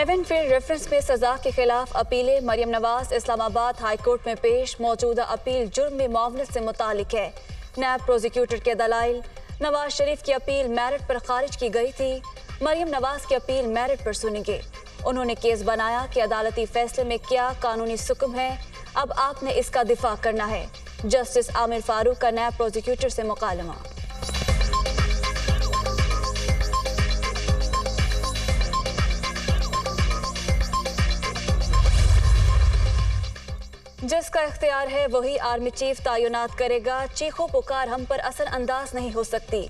Avon field reference में सजा के खिलाफ अपीलें। मरियम नवाज इस्लामाबाद हाई कोर्ट में पेश। मौजूदा अपील जुर्म में मुआवनत से मुतालिक है। नैब प्रोसिक्यूटर के दलाइल। नवाज शरीफ की अपील मेरिट पर खारिज की गई थी। मरियम नवाज की अपील मेरिट पर सुनेंगे। उन्होंने केस बनाया कि अदालती फैसले में क्या कानूनी सुकम है, अब आपने इसका दिफा करना है। जस्टिस आमिर फारूक का नैब प्रोसिक्यूटर से मुकालमा। जिसका इख्तियार है वही आर्मी चीफ तैनात करेगा। चीखो पुकार हम पर असर अंदाज नहीं हो सकती।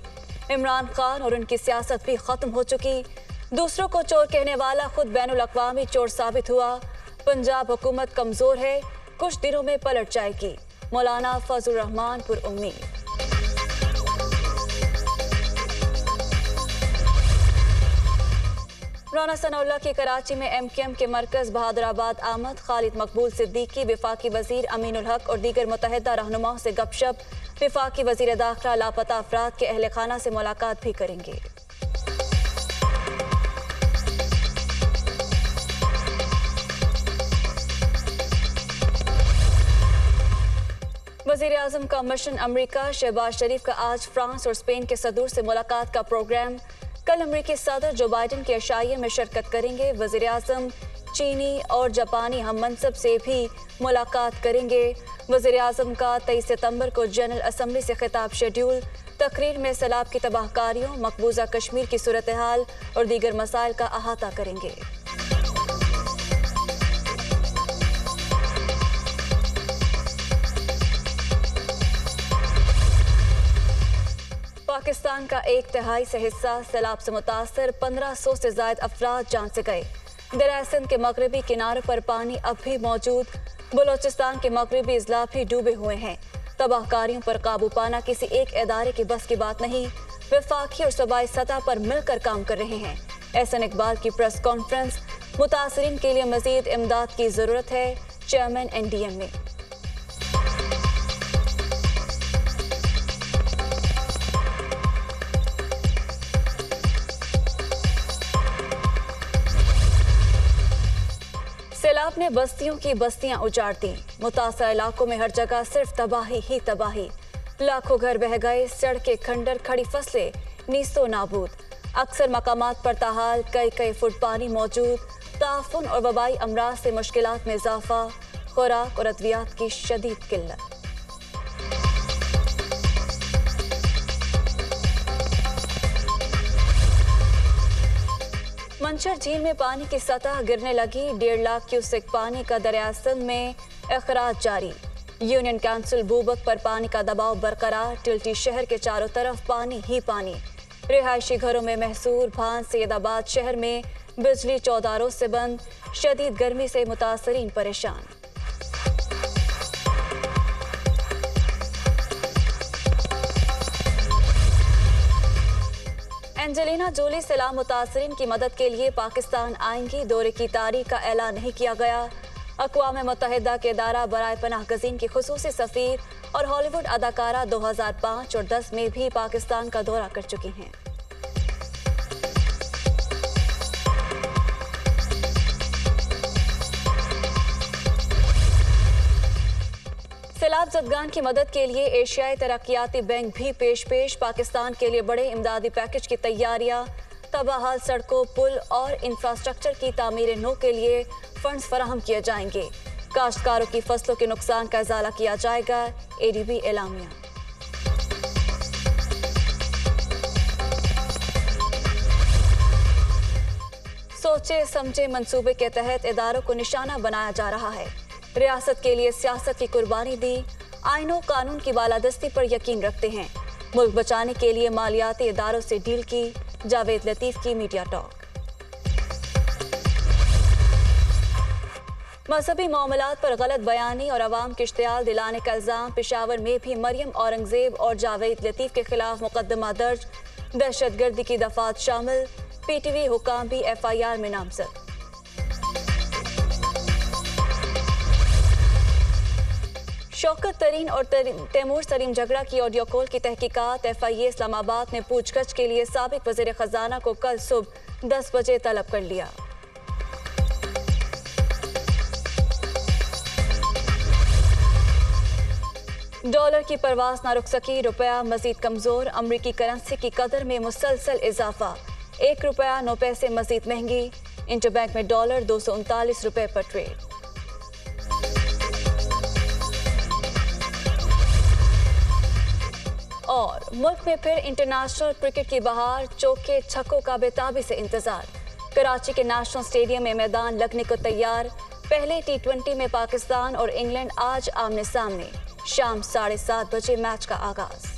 इमरान खान और उनकी सियासत भी खत्म हो चुकी। दूसरों को चोर कहने वाला खुद बैनुल अक़वामी चोर साबित हुआ। पंजाब हुकूमत कमजोर है, कुछ दिनों में पलट जाएगी। मौलाना फजल रहमान पुर उम्मीद। राना सनाउल्लाह की कराची में एमक्यूएम के मरकज बहादुराबाद आमद। खालिद मकबूल सिद्दीकी, वफाकी वजीर अमीनुल हक और दीगर मुतहदा रहनुमाओं से गपशप। वफाकी वजीर दाखिला लापता अफराद के अहल खाना से मुलाकात भी करेंगे। वजीर आजम का मिशन अमरीका। शहबाज शरीफ का आज फ्रांस और स्पेन के सदूर से मुलाकात का प्रोग्राम। कल अमरीकी सदर जो बाइडन के अशाइये में शिरकत करेंगे। वजीर आजम चीनी और जापानी हम मनसब से भी मुलाकात करेंगे। वजीर आजम का 23 सितंबर को जनरल असम्बली से खिताब शेड्यूल। तकरीर में सैलाब की तबाहकारियों, मकबूजा कश्मीर की सूरत हाल और दीगर मसाइल का अहाता करेंगे। पाकिस्तान का 1/3 से हिस्सा सैलाब से मुतासर। 1500 से ज्यादा अफराद जान से गए। दरिया सिंध के मगरबी किनारों पर पानी अब भी मौजूद। बलोचिस्तान के मगरबी अजला भी डूबे हुए हैं। तबाहकारियों पर काबू पाना किसी एक इदारे के बस की बात नहीं। वफाकी और सूबाई सतह पर मिलकर काम कर रहे हैं। एहसन इकबाल की प्रेस कॉन्फ्रेंस। मुतासरीन के लिए मजीद इमदाद की जरूरत है, चेयरमैन NDM में। सैलाब ने बस्तियों की बस्तियां उजाड़ दी। मुतासर इलाकों में हर जगह सिर्फ तबाही ही तबाही। लाखों घर बह गए, सड़कें खंडर, खड़ी फसलें नीस्तो नाबूद। अक्सर मकामात पर ताहाल कई फुट पानी मौजूद। ताफुन और वबाई अमराज से मुश्किलात में इजाफा। खुराक और अद्वियात की शदीद किल्लत। मंचर झील में पानी की सतह गिरने लगी। 1.5 लाख क्यूसेक पानी का दरिया सिंध में अखराज जारी। यूनियन काउंसिल बूबक पर पानी का दबाव बरकरार। टिल्टी शहर के चारों तरफ पानी ही पानी। रिहायशी घरों में महसूर। भान सैयदाबाद शहर में बिजली 14 रोज से बंद। शदीद गर्मी से मुतासरीन परेशान। एंजेलिना जोली सैलाब मुतासरीन की मदद के लिए पाकिस्तान आएंगी। दौरे की तारीख का ऐलान नहीं किया गया। अक़वाम मुत्तहिदा के इदारा बराए पनाह गज़ीन की खुसूसी सफ़ीर और हॉलीवुड अदाकारा 2005 और 10 में भी पाकिस्तान का दौरा कर चुकी हैं। सैलाब ज़दगान की मदद के लिए एशियाई तरक्याती बैंक भी पेश। पाकिस्तान के लिए बड़े इमदादी पैकेज की तैयारियां। तबाहाल सड़कों, पुल और इंफ्रास्ट्रक्चर की तामीर नो के लिए फंड्स फराहम किए जाएंगे। काश्तकारों की फसलों के नुकसान का इजाला किया जाएगा। ADB एलामिया। सोचे समझे मंसूबे के तहत इदारों को निशाना बनाया जा रहा है। रियासत के लिए सियासत की कुर्बानी दी। आइनों कानून की बालादस्ती पर यकीन रखते हैं। मुल्क बचाने के लिए मालियाती इदारों से डील की। जावेद लतीफ की मीडिया टॉक। मजहबी मामलात पर गलत बयानी और अवाम के इश्तियाल दिलाने का इल्जाम। पेशावर में भी मरियम औरंगजेब और जावेद लतीफ के खिलाफ मुकदमा दर्ज। दहशतगर्दी की दफात शामिल। PTV हुकाम भी FIR में नामजद। शौकत तरीन और तैमूर सलीम झगड़ा की ऑडियो कॉल की तहकीकात। FIA इस्लामाबाद ने पूछगछ के लिए साबिक वज़ीर ख़ज़ाना को कल सुबह 10 बजे तलब कर लिया। डॉलर की परवास ना रुक सकी, रुपया मजीद कमजोर, अमरीकी करेंसी की कदर में मुसलसल इजाफा, 1 रुपया 9 पैसे मजीद महंगी, इंटरबैंक में डॉलर 239 रुपए पर ट्रेड। और मुल्क में फिर इंटरनेशनल क्रिकेट की बहार, चौके छक्कों का बेताबी से इंतजार। कराची के नेशनल स्टेडियम में मैदान लगने को तैयार। पहले T20 में पाकिस्तान और इंग्लैंड आज आमने सामने। शाम 7:30 बजे मैच का आगाज।